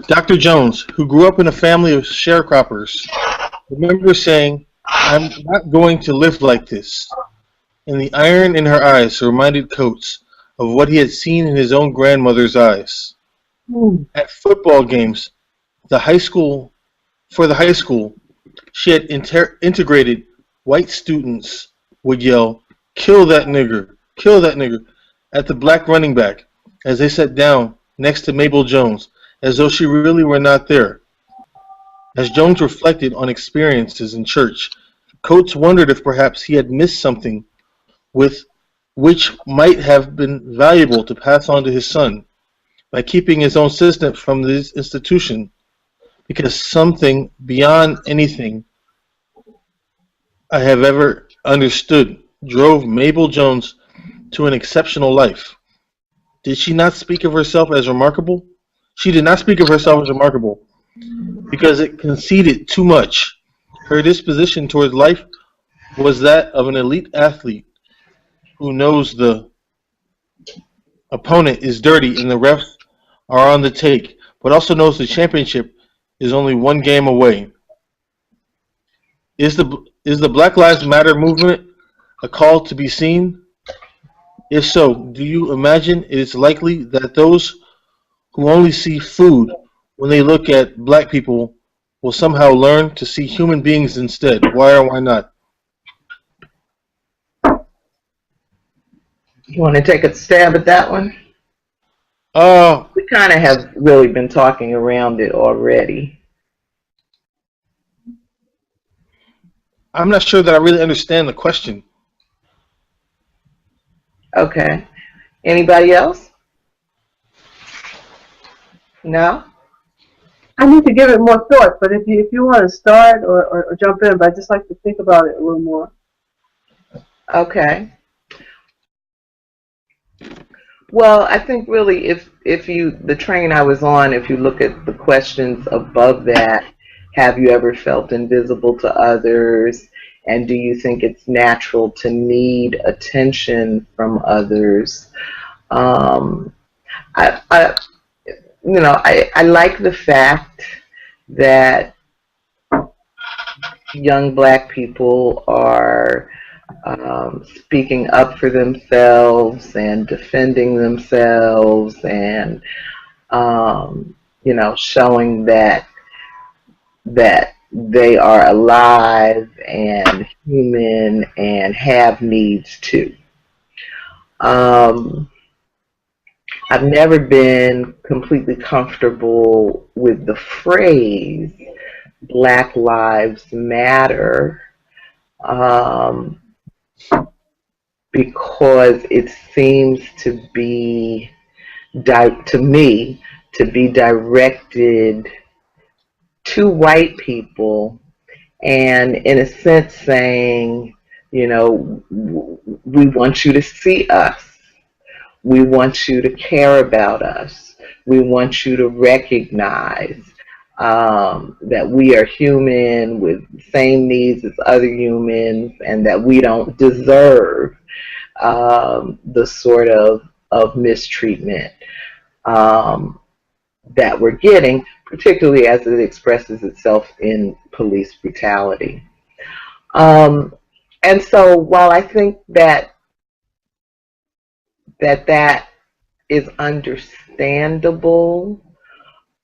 Dr. Jones, who grew up in a family of sharecroppers, remembers saying, "I'm not going to live like this." And the iron in her eyes reminded Coates of what he had seen in his own grandmother's eyes. At football games, the high school for the high school, she had integrated white students would yell, "Kill that nigger! Kill that nigger!" at the black running back as they sat down next to Mabel Jones, as though she really were not there. As Jones reflected on experiences in church, Coates wondered if perhaps he had missed something with which might have been valuable to pass on to his son by keeping his own sister from this institution, because something beyond anything I have ever understood drove Mabel Jones to an exceptional life. Did she not speak of herself as remarkable? She did not speak of herself as remarkable because it conceded too much. Her disposition towards life was that of an elite athlete who knows the opponent is dirty and the refs are on the take, but also knows the championship is only one game away. Is the Black Lives Matter movement a call to be seen? If so, do you imagine it is likely that those who only see food when they look at black people will somehow learn to see human beings instead? Why or why not? You want to take a stab at that one? Uh, We kind of have really been talking around it already. I'm not sure that I really understand the question. Okay. Anybody else? No? I need to give it more thought, but if you want to start or jump in, but I'd just like to think about it a little more. Okay. Well, I think really if you, the train I was on, if you look at the questions above that, have you ever felt invisible to others? And do you think it's natural to need attention from others? I I like the fact that young black people are speaking up for themselves and defending themselves and showing that they are alive and human and have needs too. I've never been completely comfortable with the phrase Black Lives Matter because it seems to be, to me, to be directed to white people and in a sense saying, we want you to see us. We want you to care about us. We want you to recognize that we are human with the same needs as other humans and that we don't deserve the sort of mistreatment that we're getting, particularly as it expresses itself in police brutality. And so while I think that is understandable,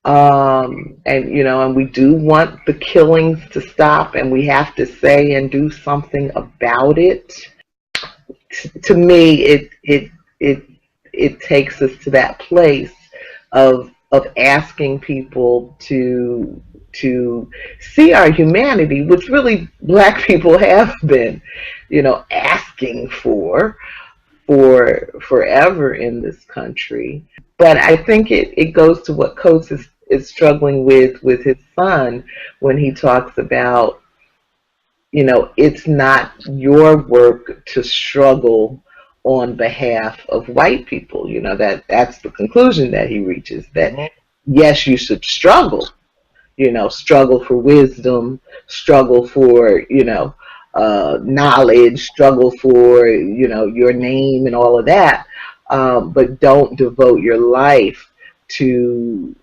and we do want the killings to stop, and we have to say and do something about it. To me, it takes us to that place of asking people to see our humanity, which really black people have been, asking for forever in this country. But I think it goes to what Coates is struggling with his son when he talks about, it's not your work to struggle on behalf of white people. That's the conclusion that he reaches, that yes, you should struggle, struggle for wisdom, struggle for, knowledge, struggle for, your name and all of that, but don't devote your life to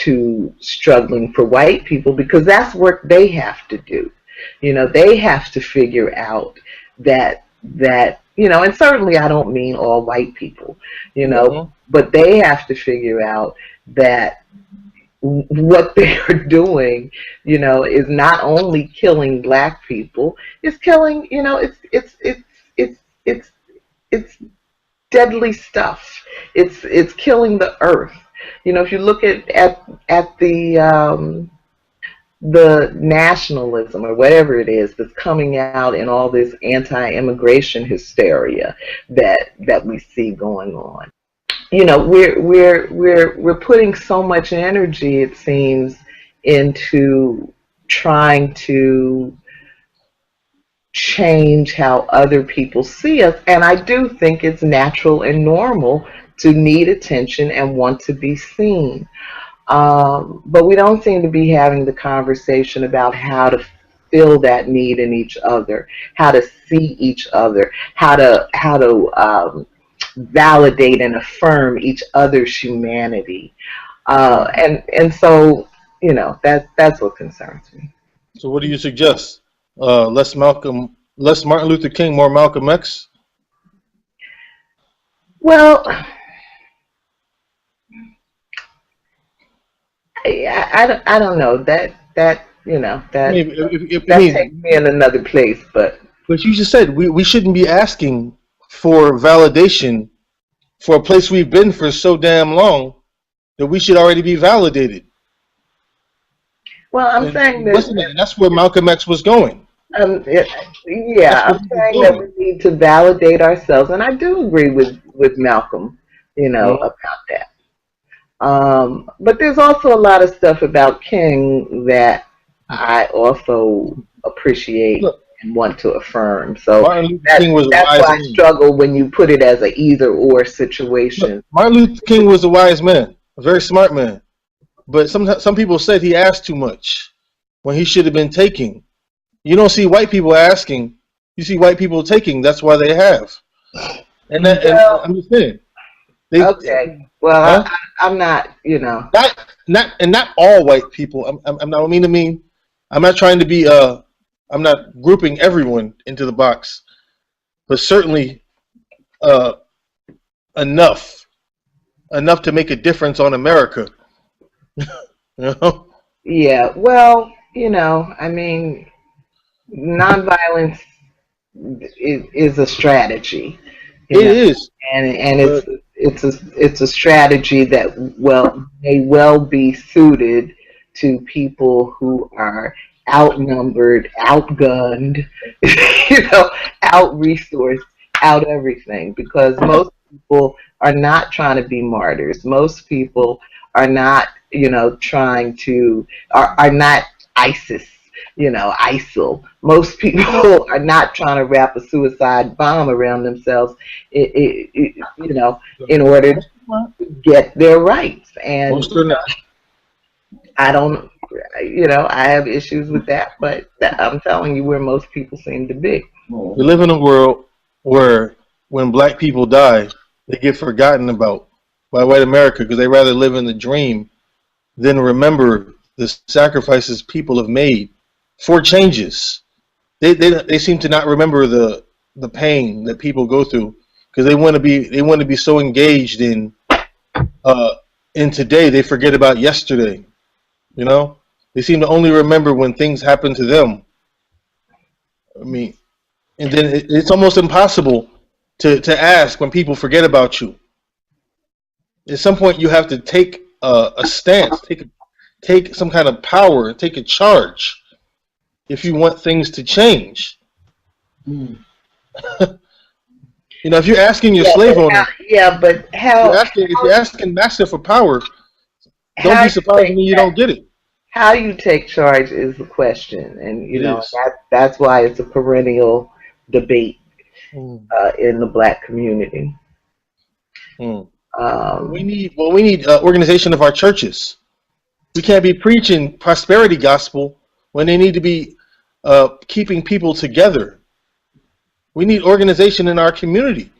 to struggling for white people, because that's work they have to do. You know, they have to figure out that and certainly I don't mean all white people, but they have to figure out that what they are doing, is not only killing black people, it's killing, it's deadly stuff. It's killing the earth. If you look at the nationalism or whatever it is that's coming out in all this anti-immigration hysteria that we see going on. We're putting so much energy, it seems, into trying to change how other people see us, and I do think it's natural and normal to need attention and want to be seen. But we don't seem to be having the conversation about how to fill that need in each other, how to see each other, how to validate and affirm each other's humanity, and so that's what concerns me. So what do you suggest? Less Martin Luther King, more Malcolm X? Well, I don't know that takes me in another place, but you just said we shouldn't be asking for validation for a place we've been for so damn long that we should already be validated. Well, I'm saying that that's where Malcolm X was going. I'm saying that we need to validate ourselves, and I do agree with Malcolm, about that. But there's also a lot of stuff about King that I also appreciate and want to affirm. So that's why I struggle when you put it as an either-or situation. Look, Martin Luther King was a wise man, a very smart man. But some people said he asked too much when he should have been taking. You don't see white people asking. You see white people taking. That's why they have. And I'm just saying. Okay. Well, huh? I'm not. Not all white people. I'm not mean. I'm not trying to be. I'm not grouping everyone into the box, but certainly enough to make a difference on America. Yeah. Well, I mean, nonviolence is a strategy. It is, and it's a strategy that may well be suited to people who are outnumbered, outgunned, out-resourced, out everything, because most people are not trying to be martyrs. Most people are not, trying to, are not ISIS, ISIL. Most people are not trying to wrap a suicide bomb around themselves, in order to get their rights. And most are not. I don't, I have issues with that, but I'm telling you where most people seem to be. We live in a world where when black people die, they get forgotten about by white America because they rather live in the dream than remember the sacrifices people have made for changes. They seem to not remember the pain that people go through because they want to be so engaged in today they forget about yesterday. They seem to only remember when things happen to them. I mean, and then it's almost impossible to ask when people forget about you. At some point, you have to take a stance, take some kind of power, take a charge, if you want things to change. If you're asking your slave owner, but how? If you're asking master for power, don't be surprised when you don't get it. How you take charge is the question, and that's why it's a perennial debate in the black community. We need organization of our churches. We can't be preaching prosperity gospel when they need to be keeping people together. We need organization in our community.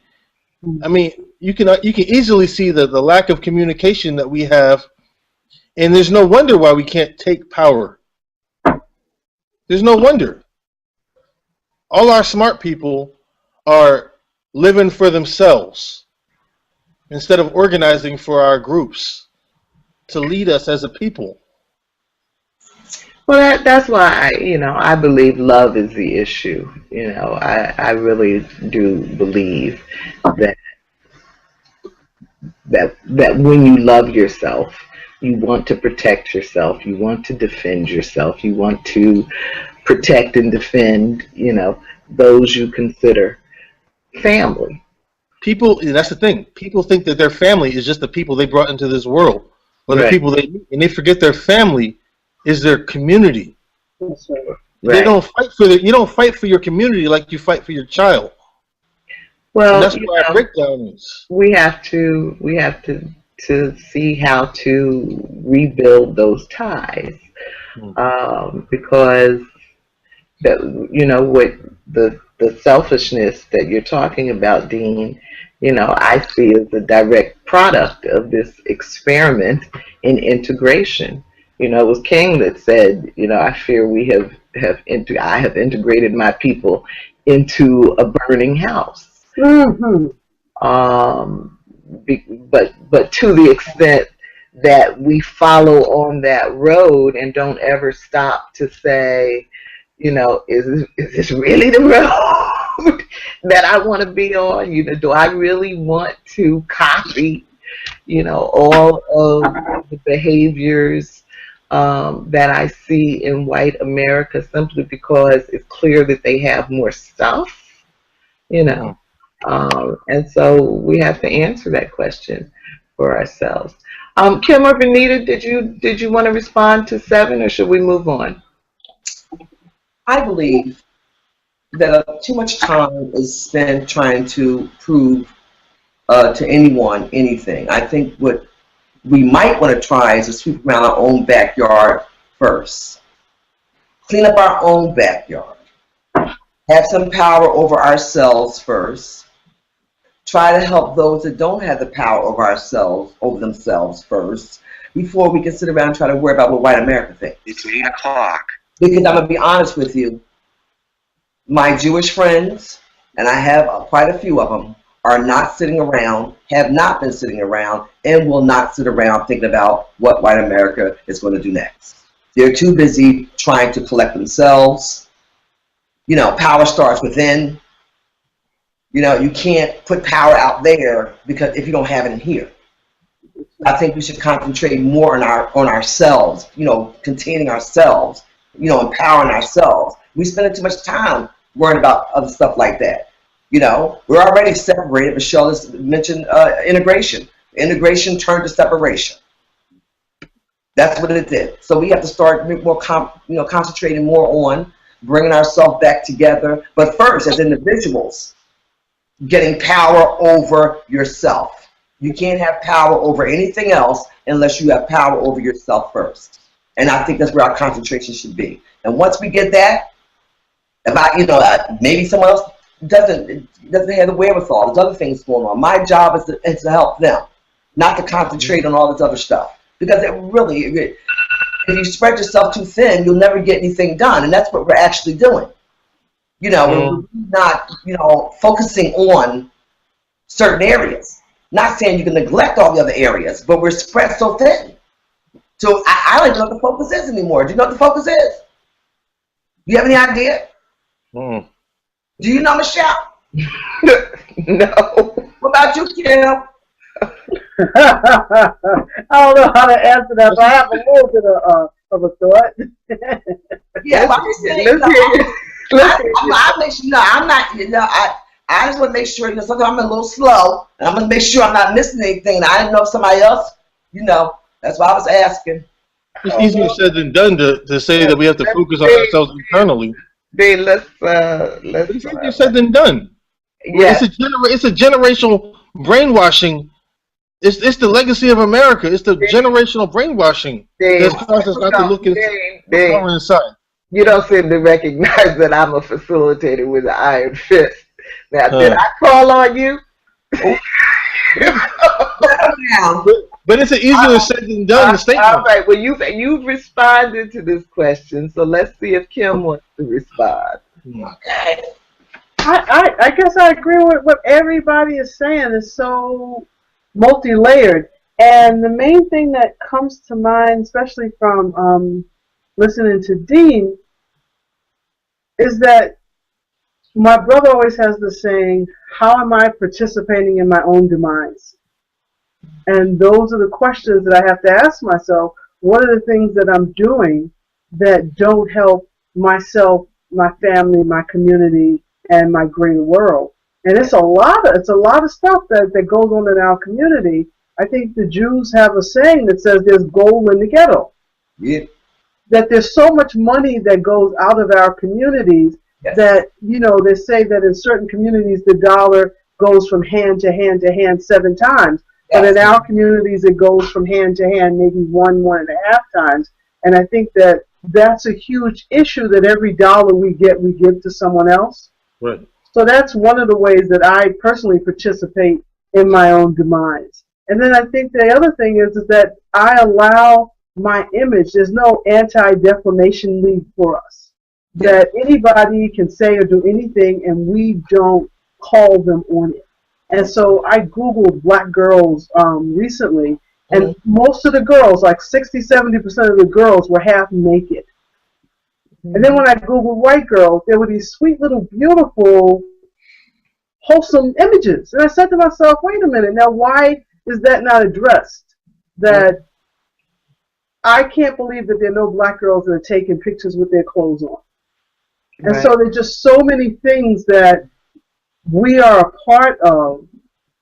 I mean, you can easily see the lack of communication that we have And there's no wonder why we can't take power. There's no wonder. All our smart people are living for themselves instead of organizing for our groups to lead us as a people. Well, that's why I believe love is the issue. I really do believe that when you love yourself, you want to protect yourself, you want to defend yourself, you want to protect and defend, those you consider family. People, that's the thing. People think that their family is just the people they brought into this world, or the people they meet, and they forget their family is their community. That's right. They don't fight for you don't fight for your community like you fight for your child. Well, and that's where our breakdown is. We have to see how to rebuild those ties, because what the selfishness that you're talking about, Dean, I see as a direct product of this experiment in integration. It was King that said, I fear I have integrated my people into a burning house. Mm-hmm. But to the extent that we follow on that road and don't ever stop to say, is this really the road that I want to be on? Do I really want to copy, all of the behaviors that I see in white America simply because it's clear that they have more stuff, and so we have to answer that question for ourselves. Kim or Venita, did you want to respond to 7, or should we move on? I believe that too much time is spent trying to prove to anyone anything. I think what we might want to try is to sweep around our own backyard first. Clean up our own backyard. Have some power over ourselves first. Try to help those that don't have the power over themselves first, before we can sit around and try to worry about what white America thinks. It's 8 o'clock. Because I'm going to be honest with you, my Jewish friends, and I have quite a few of them, are not sitting around, have not been sitting around, and will not sit around thinking about what white America is going to do next. They're too busy trying to collect themselves. Power starts within. You can't put power out there because if you don't have it in here. I think we should concentrate more on ourselves, containing ourselves, empowering ourselves. We spend too much time worrying about other stuff like that. We're already separated. Michelle has mentioned integration. Integration turned to separation. That's what it did. So we have to start more, concentrating more on bringing ourselves back together. But first, as individuals, getting power over yourself. You can't have power over anything else unless you have power over yourself first. And I think that's where our concentration should be. And once we get that, if maybe someone else doesn't have the wherewithal, there's other things going on. My job is to help them, not to concentrate on all this other stuff. Because if you spread yourself too thin, you'll never get anything done. And that's what we're actually doing. We're not, focusing on certain areas. Not saying you can neglect all the other areas, but we're spread so thin. So I don't even know what the focus is anymore. Do you know what the focus is? Do you have any idea? Do you know, Michelle? No. What about you, Kim? I don't know how to answer that, but I have a little bit of a thought. Yeah, I'm not. I just want to make sure. Sometimes I'm a little slow, and I'm going to make sure I'm not missing anything. And I didn't know if somebody else. That's why I was asking. It's easier said than done to say that we have to focus on ourselves internally. Then let's. It's easier said than done. Yeah. It's a generational brainwashing. It's the legacy of America. It's the generational brainwashing that's caused us not to look inside. You don't seem to recognize that I'm a facilitator with an iron fist. Now, did I call on you? But it's an easier said than done statement. All right. Well, you've responded to this question, so let's see if Kim wants to respond. Okay. I guess I agree with what everybody is saying. It's so multi-layered. And the main thing that comes to mind, especially from listening to Dean, is that my brother always has the saying, how am I participating in my own demise? And those are the questions that I have to ask myself. What are the things that I'm doing that don't help myself, my family, my community, and my greater world? And it's a lot of stuff that goes on in our community. I think the Jews have a saying that says there's gold in the ghetto. Yeah. That there's so much money that goes out of our communities that, you know, they say that in certain communities the dollar goes from hand to hand to hand 7 times. But in our communities, it goes from hand to hand maybe 1.5 times. And I think that that's a huge issue, that every dollar we get, we give to someone else. Right. So that's one of the ways that I personally participate in my own demise. And then I think the other thing is that I allow my image. There's no anti-defamation league for us. That anybody can say or do anything, and we don't call them on it. And so I Googled black girls recently, and most of the girls, like 60–70% of the girls, were half naked. And then when I Googled white girls, there were these sweet little beautiful, wholesome images. And I said to myself, wait a minute, now why is that not addressed? That I can't believe that there are no black girls that are taking pictures with their clothes on. And so there's just so many things that we are a part of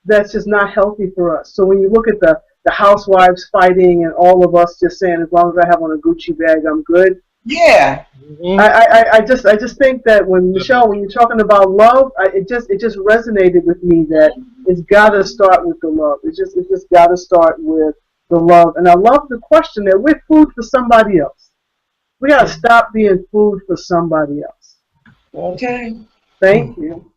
that's just not healthy for us. So when you look at the housewives fighting and all of us just saying, as long as I have on a Gucci bag, I'm good. Yeah. I just think that when Michelle, when you're talking about love, it just resonated with me that it's got to start with the love. It's just got to start with the love. And I love the question that we're food for somebody else. We got to stop being food for somebody else. Okay. Thank you.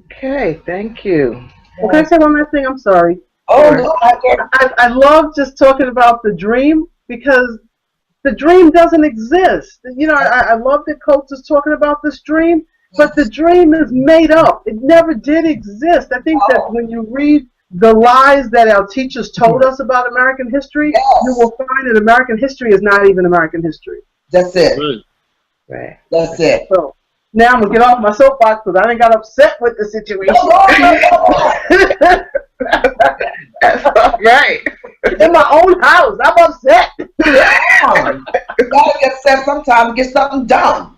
Okay, thank you. Well, can I say one last thing? I'm sorry. Oh, I love just talking about the dream, because the dream doesn't exist. You know, I love that Coach is talking about this dream, but the dream is made up. It never did exist. I think that when you read the lies that our teachers told us about American history, you will find that American history is not even American history. That's it. Right. That's it. So now I'm going to get off my soapbox because I didn't got upset with the situation. Right. In my own house, I'm upset. You gotta get upset sometime and get something done.